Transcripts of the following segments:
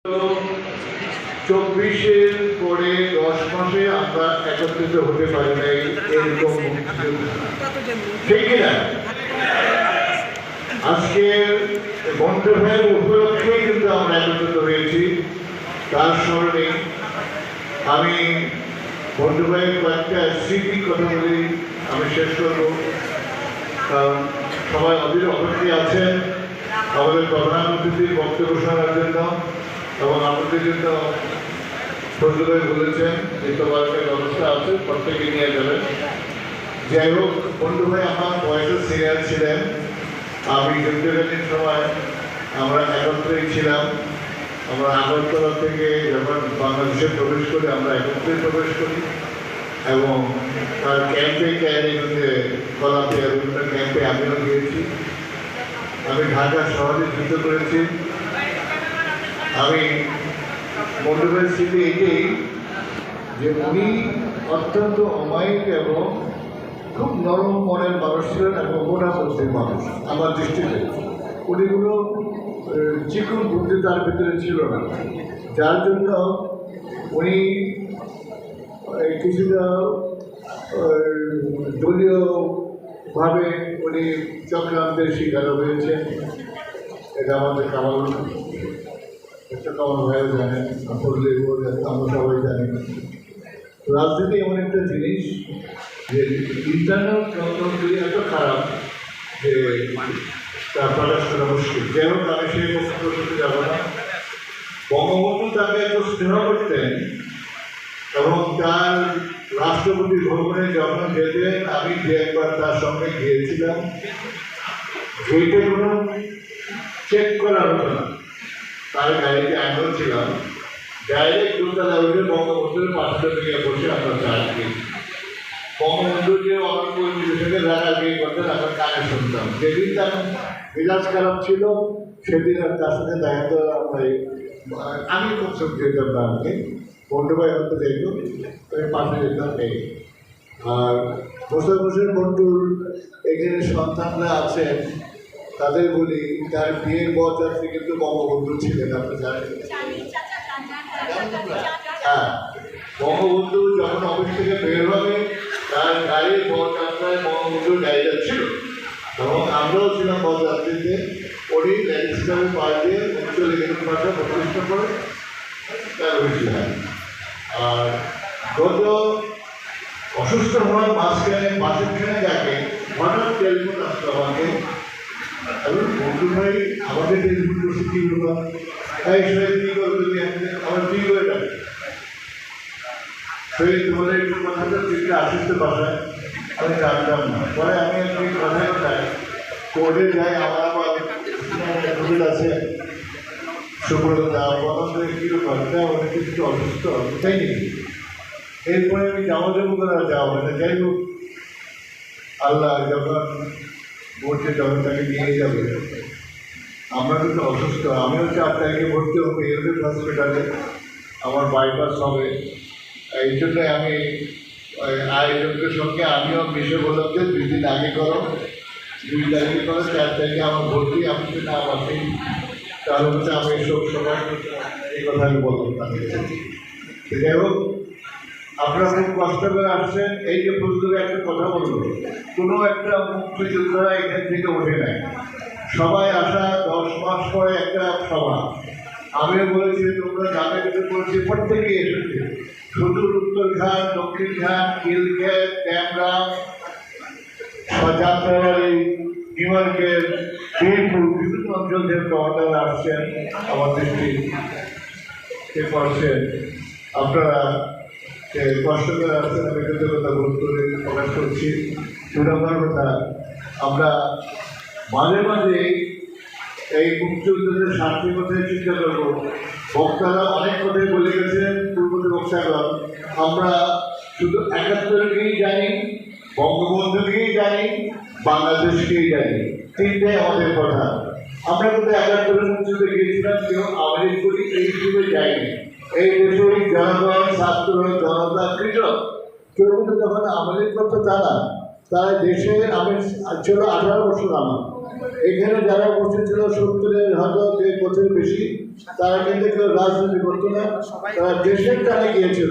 24-এর পরে 10 মাসে আমরা একত্রিত হতে পারি নাই, এরকম ঠিক কিনা? আজকে বন্ধু ভাইয়ের উপলক্ষে কিন্তু আমরা একত্রিত হয়েছি। তার স্মরণে আমি বন্ধু ভাইয়ের কয়েকটা স্মৃতি কথা বলি আমি শেষ করব, কারণ সবাই অধীর অপেক্ষায় আছেন আমাদের প্রধান অতিথির বক্তব্য শোনার জন্য, এবং আমাদের জন্য প্রযোজক বলেছেন যে তোমার একটা ব্যবস্থা আছে, প্রত্যেকে নিয়ে যাবেন। যাই হোক, বন্ধু ভাই আমার বয়সে সিনিয়র ছিলেন। আমি যুদ্ধকালীন সময় আমরা একত্রেই ছিলাম। আমরা আগরতলা থেকে যখন বাংলাদেশে প্রবেশ করি আমরা একত্রে প্রবেশ করি, এবং তার ক্যাম্পে কলাপিয়া বিভিন্ন ক্যাম্পে আমিও গিয়েছি। আমি ঢাকা শহরে যুদ্ধ করেছি। আমি বন্ধু ভাইয়ের স্মৃতি এটাই যে উনি অত্যন্ত অমায়িক এবং খুব নরম মনের মানুষ ছিলেন এবং মোটামুটির মানুষ আমার দৃষ্টিতে। উনি কোনো চিকুন বুদ্ধি তার ভিতরে ছিল না, যার জন্য উনি কিছুটা দলীয়ভাবে উনি চক্রান্তের শিকার হয়েছেন। এটা আমাদের কামাল ভাইও জানেন, আমরা সবাই জানি। রাজনীতি এমন একটা জিনিস যে ইন্টারনাল কন্ট্রোল এত খারাপ যে তা প্রকাশ করা মুশকিল। যাই হোক, আমি সেই বক্তব্য যাব না। বঙ্গবন্ধু তাকে এত স্নেহ করতেন এবং তার রাষ্ট্রপতি ভবনে যখন যেতেন আমি যে একবার তার সঙ্গে গিয়েছিলাম, গেটে কোনো চেক করা হতো না, তার গাড়িতে আমিও ছিলাম। ডাইরেক্ট দোতলা উঠে বঙ্গবন্ধুর পাশে থেকে বসে আমরা চার দিই। বঙ্গবন্ধু যে অনেক থেকে যারা বিয়ে করতেন আমরা কানে শুনতাম। যেদিন তার মেজাজ খারাপ ছিল সেদিন আর তার সাথে দেখা করা আমি খুব চোখ যেতাম না, আমি বন্ধু ভাই হতে যাইত, আমি পাশে যেতাম এই। আর বছর বছর বন্ধুর এখানে সন্তানরা আছেন, তাদের বলি তার বিয়ের বরযাত্রী কিন্তু বঙ্গবন্ধু ছিলেন, আপনি জানেন। হ্যাঁ, বঙ্গবন্ধু যখন অফিস থেকে বের হবে তার গাড়ির বরযাত্রায় বঙ্গবন্ধুর গাড়িটা ছিল, এবং আমরাও ছিলাম বরযাত্রীতে। উনি লেজিসলেটিভ পার্টি 39 ভাষা প্রতিষ্ঠা করে তার হয়েছিলেন। আর গত অসুস্থ হওয়ার মাঝখানে যাকে হঠাৎ টেলিফোন আসতো আমাকে, এবং বন্ধু ভাই আমাদের টেলিফোন করছে কি বলবো, তাই শহীদ কি করবে আমার কি করে ডাকে শহীদ বলে একটু কথাটা তিনটা আসতে পাঠায়, আমি জানতাম না। পরে আমি একটু কথায় কথায় কোর্টে যাই, আমার আবার আছে সুব্রতা বন্ধ কীরকম অনেক কিছু অসুস্থ, তাই নাকি? এরপরে আমি যাওয়া করে যাওয়া হয় না। যাই হোক, আল্লাহ যখন বলছে যখন তাকে নিয়ে যাবে, আমরা কিন্তু অসুস্থ, আমিও 4 তারিখে ভর্তি হবো এলবেট হসপিটালে, আমার বাইপাস হবে। এই জন্য আমি আয়োজকদের সঙ্গে আমিও মিশে বললাম যে 2 দিন আগে করো, 2 তারিখে করো, 4 তারিখে আমার ভর্তি। আমি না আমাকে তাহলে হচ্ছে আমি সব সময় এই কথা আমি বললাম তাদের। যাই হোক, আপনারা খুব কষ্ট করে আসছেন। এই যে প্রস্তুতি একটা কথা বলবো, কোনো একটা মুক্তিযোদ্ধারা এখান থেকে ওঠে নাই, সবাই আসা 10 মাস পরে একটা সভা। আমিও বলেছি তোমরা যাবে যেতে বলছি, প্রত্যেকেই এসেছে। শুধু উত্তরঘাট, দক্ষিণঘাট, খিলক্ষেত, ক্যামরা, যাত্রাবাড়ি, নিউ মার্কেট, বীরপুর বিভিন্ন অঞ্চল থেকে কমান্ডার আসছেন, আমার দৃষ্টি করছেন। আপনারা কষ্ট করে আসছেন, আমি কৃতজ্ঞতা বোধ করে প্রকাশ করছি। 2 নম্বর কথা, আমরা মাঝে মাঝে এই মুক্তিযুদ্ধের স্বার্থের কথায় চিন্তা করবো। বক্তারা অনেক কথাই বলে গেছেন, পূর্ববর্তী বক্তাগণ। আমরা শুধু 71কেই জানি, বঙ্গবন্ধুকেই জানি, বাংলাদেশকেই জানি, 3টাই আমাদের কথা। আমরা কিন্তু 71 মুক্তিযুদ্ধে গিয়েছিলাম, কেউ আওয়ামী করি এই হিসেবে যাইনি। এই দেশের জনগণ, ছাত্র, জনতা, কৃষক কেউ কিন্তু যখন আওয়ামী করতো তারা দেশে আমি ছিল 18 বছর আমার এখানে যারা বসেছিল 70-এর হয়তো 1 বছর বেশি, তারা কিন্তু কেউ রাজনীতি করতো না, তারা দেশের টানে গিয়েছিল।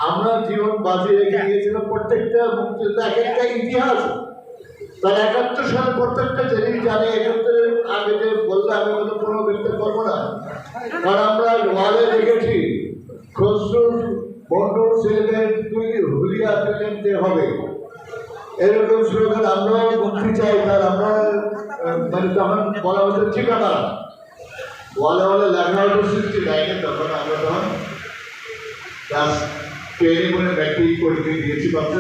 আমরা জীবন বাজি রেখে গিয়েছিল। প্রত্যেকটা মুক্তিযোদ্ধা এক একটা ইতিহাস, তার 71 সালে প্রত্যেকটা জিনিস জানে। 71 আগে যে বললে আমি কোনো পুনরাবৃত্তি করবো না, কারণ আমরা ওয়ালে দেখেছি খসরু বন্ধু ছেলেদের তুই হুলিয়া তুলতে হবে, এরকম স্লোগান আমরাও মুক্তি চাই। তার আমরা মানে তখন বলা হতো ঠিকানা ওয়ালে ওয়ালে লেখা হতো 69-এ, তখন আমরা তখন ক্লাস 10-এ মনে ব্যাটিং করতে দিয়েছি মাত্র।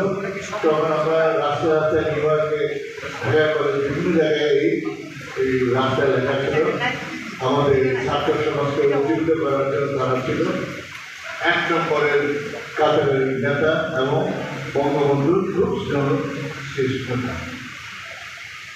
তখন আমরা রাস্তায় রাস্তায় নিউ ইয়র্কে ঢাকা কলেজ বিভিন্ন জায়গায় এই রাস্তায় লেখা ছিল। আমাদের ছাত্র সমাজকে উজ্জীবিত করার জন্য তারা ছিল 1 নম্বরের কাতারের নেতা এবং বঙ্গবন্ধুর খুব শ্রেষ্ঠ।